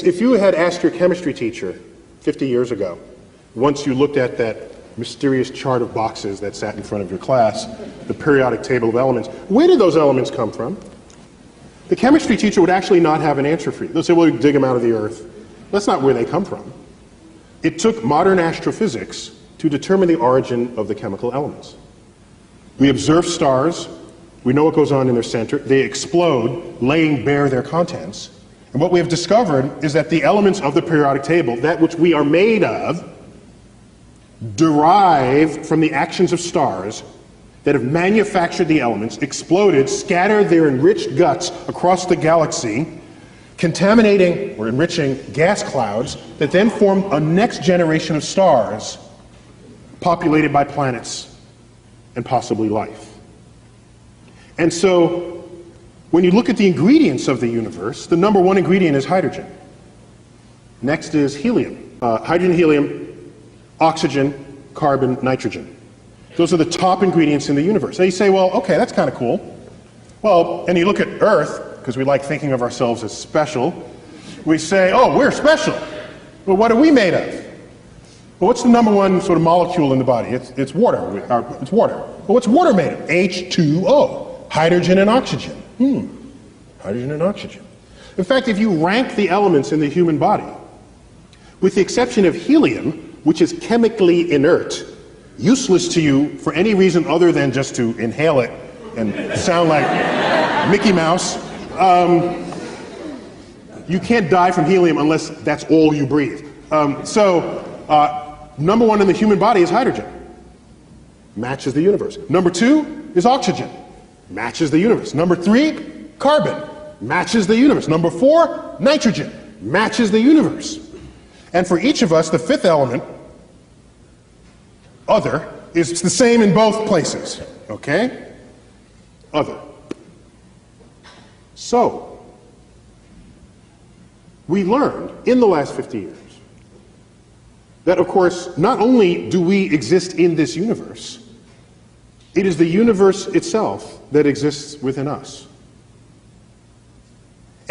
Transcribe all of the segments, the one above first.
If you had asked your chemistry teacher 50 years ago, once you looked at that mysterious chart of boxes that sat in front of your class, the periodic table of elements, where did those elements come from? The chemistry teacher would actually not have an answer for you. They'll say, well, we dig them out of the earth. That's not where they come from. It took modern astrophysics to determine the origin of the chemical elements. We observe stars. We know what goes on in their center. They explode, laying bare their contents. And what we have discovered is that the elements of the periodic table, that which we are made of, derive from the actions of stars that have manufactured the elements, exploded, scattered their enriched guts across the galaxy, contaminating or enriching gas clouds that then form a next generation of stars populated by planets and possibly life. And so, when you look at the ingredients of the universe, the number one ingredient is hydrogen. Next is helium. Hydrogen, helium, oxygen, carbon, nitrogen. Those are the top ingredients in the universe. Now you say, well, okay, that's kind of cool. Well, and you look at Earth, because we like thinking of ourselves as special, we say, oh, we're special. Well, what are we made of? Well, what's the number one sort of molecule in the body? It's water. It's water. Well, what's water made of? H2O, hydrogen and oxygen. Hydrogen and oxygen. In fact, if you rank the elements in the human body, with the exception of helium, which is chemically inert, useless to you for any reason other than just to inhale it and sound like Mickey Mouse, you can't die from helium unless that's all you breathe. Number one in the human body is hydrogen. Matches the universe. Number two is oxygen. Matches the universe. Number three, carbon. Matches the universe. Number four, nitrogen. Matches the universe. And for each of us, the fifth element, other, is the same in both places. Okay? Other. So, we learned in the last 50 years that, of course, not only do we exist in this universe, it is the universe itself that exists within us.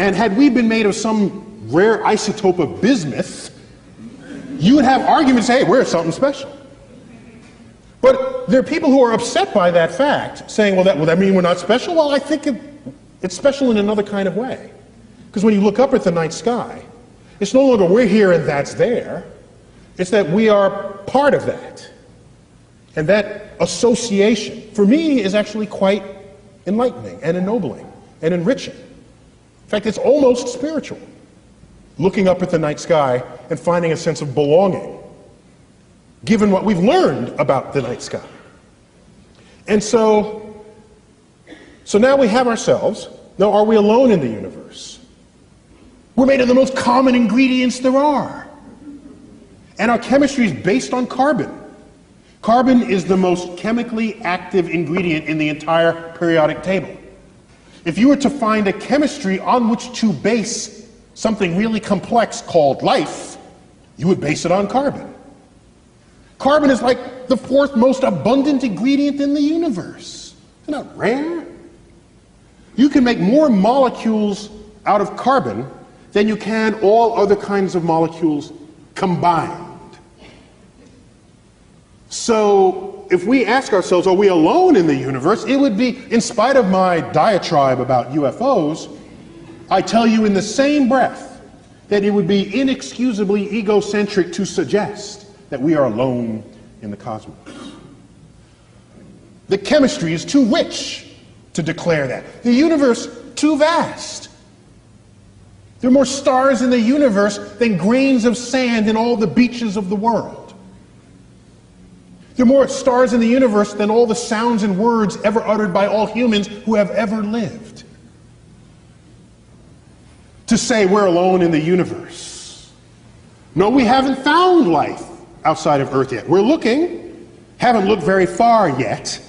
And had we been made of some rare isotope of bismuth, you would have arguments, hey, we're something special. But there are people who are upset by that fact, saying, well, that mean we're not special? Well, I think it's special in another kind of way. Because when you look up at the night sky, it's no longer we're here and that's there. It's that we are part of that. And that association, for me, is actually quite enlightening and ennobling and enriching. In fact, it's almost spiritual, looking up at the night sky and finding a sense of belonging, given what we've learned about the night sky. And so now we have ourselves. Now, are we alone in the universe? We're made of the most common ingredients there are. And our chemistry is based on carbon. Carbon is the most chemically active ingredient in the entire periodic table. If you were to find a chemistry on which to base something really complex called life, you would base it on carbon. Carbon is like the fourth most abundant ingredient in the universe. Isn't that rare? You can make more molecules out of carbon than you can all other kinds of molecules combined. So if we ask ourselves, are we alone in the universe? It would be, in spite of my diatribe about UFOs, I tell you in the same breath that it would be inexcusably egocentric to suggest that we are alone in the cosmos. The chemistry is too rich to declare that. The universe, too vast. There are more stars in the universe than grains of sand in all the beaches of the world. There are more stars in the universe than all the sounds and words ever uttered by all humans who have ever lived. To say we're alone in the universe. No, we haven't found life outside of Earth yet. We're looking, haven't looked very far yet.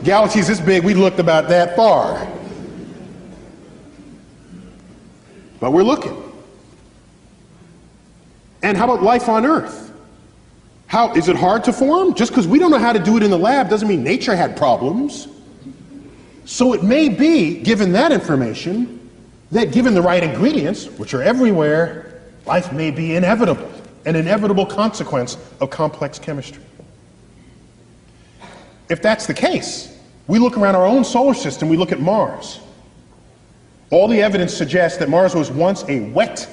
Galaxies this big, we looked about that far. But we're looking. And how about life on Earth? How is it hard to form? Just because we don't know how to do it in the lab doesn't mean nature had problems. So it may be, given that information, that given the right ingredients, which are everywhere, life may be inevitable, an inevitable consequence of complex chemistry. If that's the case, we look around our own solar system, we look at Mars. All the evidence suggests that Mars was once a wet,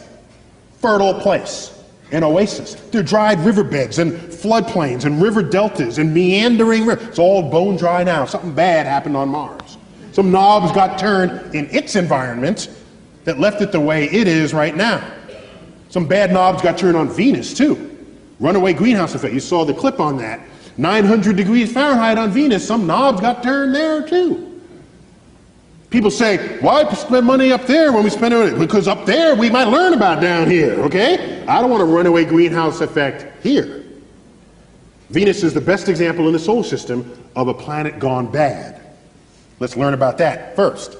fertile place, an oasis. There are dried riverbeds and floodplains and river deltas and meandering rivers. It's all bone dry now. Something bad happened on Mars. Some knobs got turned in its environment that left it the way it is right now. Some bad knobs got turned on Venus too. Runaway greenhouse effect. You saw the clip on that. 900 degrees Fahrenheit on Venus. Some knobs got turned there too. People say, why spend money up there when we spend it? Because up there we might learn about down here, okay? I don't want a runaway greenhouse effect here. Venus is the best example in the solar system of a planet gone bad. Let's learn about that first.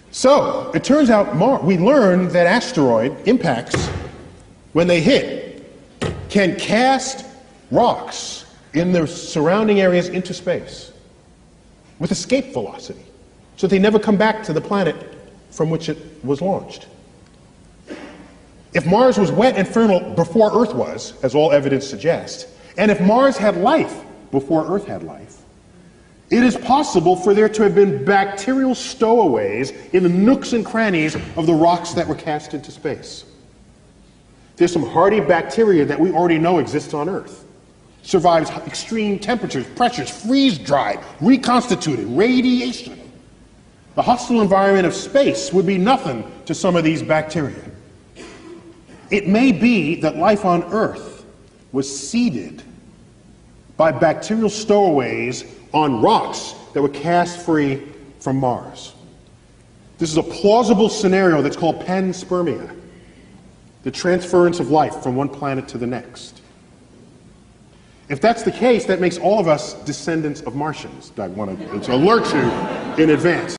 So, it turns out we learned that asteroid impacts, when they hit, can cast rocks in their surrounding areas into space with escape velocity, so they never come back to the planet from which it was launched. If Mars was wet and fertile before Earth was, as all evidence suggests, and if Mars had life before Earth had life, it is possible for there to have been bacterial stowaways in the nooks and crannies of the rocks that were cast into space. There's some hardy bacteria that we already know exists on Earth. Survives extreme temperatures, pressures, freeze-dried, reconstituted, radiation. The hostile environment of space would be nothing to some of these bacteria. It may be that life on Earth was seeded by bacterial stowaways on rocks that were cast free from Mars. This is a plausible scenario that's called panspermia, the transference of life from one planet to the next. If that's the case, that makes all of us descendants of Martians. I want to alert you in advance.